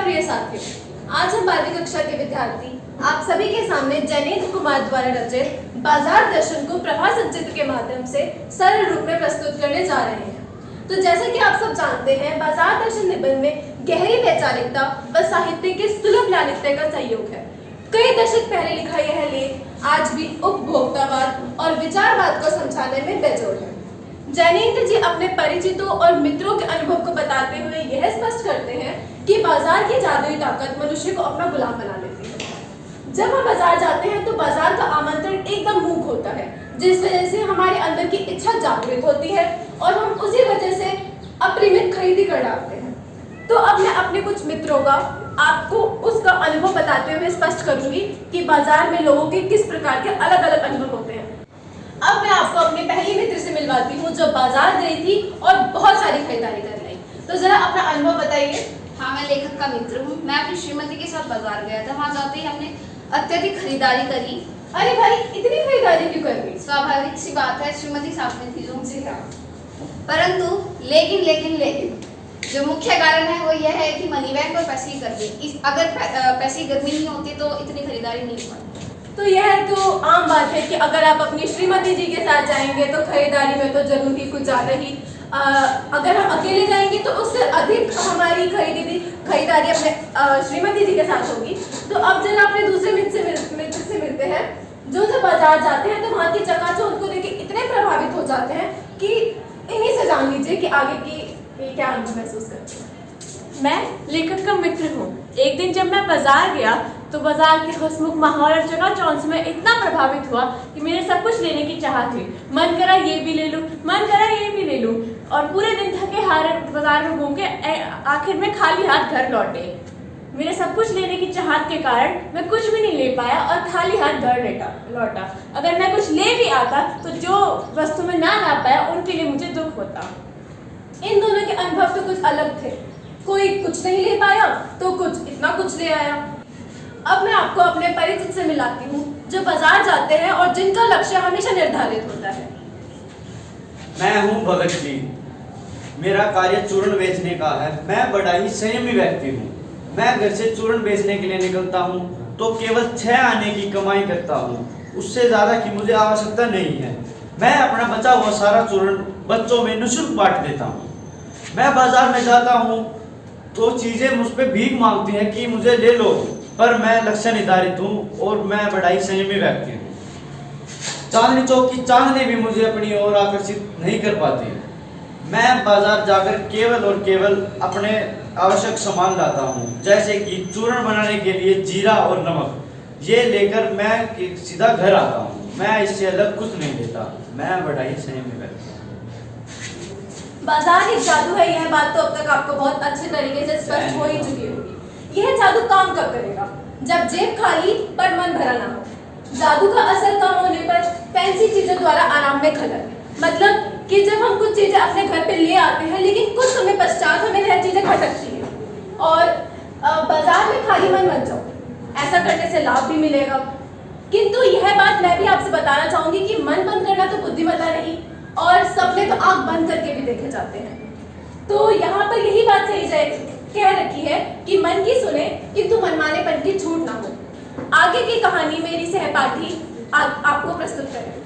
प्रिय साथियों, आज हम 12वीं कक्षा के विद्यार्थी आप सभी के सामने जैनेन्द्र कुमार द्वारा रचित बाजार दर्शन को प्रवाह संचित्र के माध्यम से सरल रूप में प्रस्तुत करने जा रहे हैं। तो जैसा कि आप सब जानते हैं, बाजार दर्शन निबंध में गहरी वैचारिकता व साहित्य के सुलभ लालित्य का सहयोग है। कई दशक पहले लिखा यह लेख आज भी उपभोक्तावाद और विचारवाद को समझाने में बेजोड़ है। जैनेन्द्र जी अपने परिचितों और मित्रों के अनुभव को बताते हुए यह स्पष्ट करते हैं कि बाजार की जादुई ताकत मनुष्य को अपना गुलाम बना लेती है। जब हम बाजार जाते हैं तो बाजार का आमंत्रण एकदम मूक होता है, जिस वजह से हमारे अंदर की इच्छा जागृत होती है और हम उसी वजह से अपरिमित खरीदी कर डालते हैं। तो अब मैं अपने कुछ मित्रों का आपको उसका अनुभव बताते हुए स्पष्ट करूंगी कि बाजार में लोगों के किस प्रकार के अलग अलग अनुभव होते हैं। अब मैं आपको अपने पहली मित्र से मिलवाती हूँ जो बाजार गई थी और बहुत सारी खरीदारी कर ली। तो जरा अपना अनुभव बताइए। हाँ, मैं लेखक का मित्र हूँ। मैं अपनी श्रीमती के साथ बाजार गया था। वहाँ जाते ही हमने अत्यधिक खरीदारी करी। अरे भाई, इतनी खरीदारी क्यों कर ली? स्वाभाविक सी बात है, श्रीमती साथ में थी जो हमसे कहा। परंतु लेकिन जो मुख्य कारण है वो यह है कि मनी बैग और पैसे की गर्मी। अगर पैसे की गर्मी नहीं होती तो इतनी खरीदारी नहीं हो पाती। तो यह तो आम बात है कि अगर आप अपनी श्रीमती जी के साथ जाएंगे तो खरीदारी में तो जरूर ही कुछ ज़्यादा ही अगर हम अकेले जाएंगे तो उससे अधिक हमारी खरीदारी अपने श्रीमती जी के साथ होगी। तो अब जरा अपने दूसरे मित्र से मिलते हैं जो जब बाजार जाते हैं तो वहाँ की चकाचौंध को देख के इतने प्रभावित हो जाते हैं कि इन्हीं से जान लीजिए कि आगे की क्या अनुभव महसूस करते हैं। मैं लेखक का मित्र हूँ। एक दिन जब मैं बाजार गया तो बाजार के हंसमुख माहौल और चकाचौंध से मैं इतना प्रभावित हुआ कि मेरे सब कुछ लेने की चाह थी। मन करा ये भी ले लूँ, मन करा ये भी ले लूँ, और पूरे दिन थके हारे बाजार में घूम के आखिर में खाली हाथ घर लौटे। मेरे सब कुछ लेने की चाहत के कारण मैं कुछ भी नहीं ले पाया और खाली हाथ घर लौटा। अगर मैं कुछ ले भी आता तो जो वस्तु में ना ला पाया उनके लिए मुझे दुख होता। इन दोनों के अनुभव तो कुछ अलग थे। कोई कुछ नहीं ले पाया तो कुछ इतना कुछ ले आया। अब मैं आपको अपने परिचित से मिलाती हूँ जो बाजार जाते हैं और जिनका लक्ष्य हमेशा निर्धारित होता है। मैं हूँ भगत जी। मेरा कार्य चूर्ण बेचने का है। मैं बड़ा ही संयमी व्यक्ति हूँ। मैं घर से चूर्ण बेचने के लिए निकलता हूँ तो केवल 6 आने की कमाई करता हूँ, उससे ज़्यादा की मुझे आवश्यकता नहीं है। मैं अपना बचा हुआ सारा चूर्ण बच्चों में निःशुल्क बांट देता हूँ। मैं बाजार में जाता हूँ तो चीज़ें मुझ पर भीख मांगती हैं कि मुझे ले लो, पर मैं लक्ष्य निर्धारित हूँ और मैं बड़ा ही संयमी व्यक्ति हूँ। चांदनी चौक की चांदनी भी मुझे अपनी ओर आकर्षित नहीं कर पाती। मैं बाजार जाकर केवल और केवल अपने आवश्यक सामान लाता हूँ, जैसे कि चूर्ण बनाने के लिए जीरा और नमक। ये लेकर मैं सीधा घर आता हूँ। मैं इससे अलग कुछ नहीं लेता। मैं बड़ा ही संयमी व्यक्ति हूँ। बाजार एक जादू है, यह बात तो अब तक आपको बहुत अच्छे तरीके से स्पष्ट हो ही चुकी होगी। यह जादू काम कब करेगा? जब जेब खाली पर मन भरा ना हो। जादू का असर कम होने पर फैंसी चीजों द्वारा आराम में खलल। मतलब कि जब हम कुछ चीजें अपने घर पे ले आते हैं लेकिन कुछ समय पश्चात हमें वह चीजें खटकती हैं और बाजार में खाली मन मत जाओ। ऐसा करने से लाभ भी मिलेगा, किंतु यह बात मैं भी आपसे बताना चाहूंगी कि मन बंद करना तो बुद्धिमत्ता नहीं, और सपने तो आंख बंद करके भी देखे जाते हैं। तो यहाँ पर यही बात कह रखी है कि मन की सुने किंतु मनमानेपन की छूट ना हो। आगे की कहानी मेरी सहपाठी आपको प्रस्तुत करेंगे।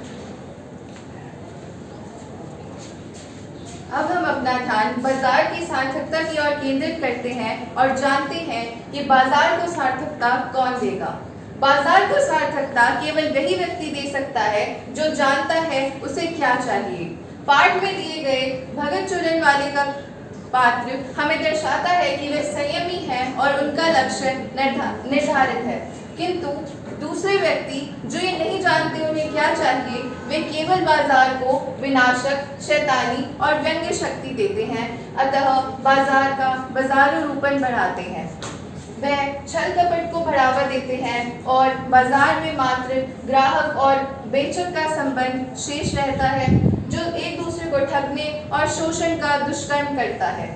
अब हम अपना ध्यान बाजार की सार्थकता की ओर केंद्रित करते हैं और जानते हैं कि बाजार को सार्थकता कौन देगा। बाजार को सार्थकता केवल वही व्यक्ति दे सकता है जो जानता है उसे क्या चाहिए। पाठ में दिए गए भगत चूरन वाले का पात्र हमें दर्शाता है कि वे संयमी हैं और उनका लक्ष्य निर्धारित है, किंतु दूसरे व्यक्ति जो ये नहीं जानते उन्हें क्या चाहिए, वे केवल बाजार को विनाशक, शैतानी और व्यंग्य शक्ति देते हैं, अतः बाजार का बाजारूपन बढ़ाते हैं। वह छल कपट को बढ़ावा देते हैं और बाजार में मात्र ग्राहक और बेचक का संबंध शेष रहता है, जो एक दूसरे को ठगने और शोषण का दुष्कर्म करता है।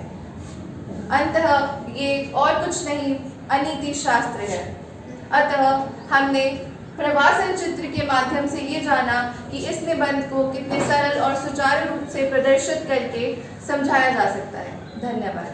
अंततः ये और कुछ नहीं, अनीति शास्त्र है। अतः हमने प्रवाह संचित्र के माध्यम से ये जाना कि इस निबंध को कितने सरल और सुचारू रूप से प्रदर्शित करके समझाया जा सकता है। धन्यवाद।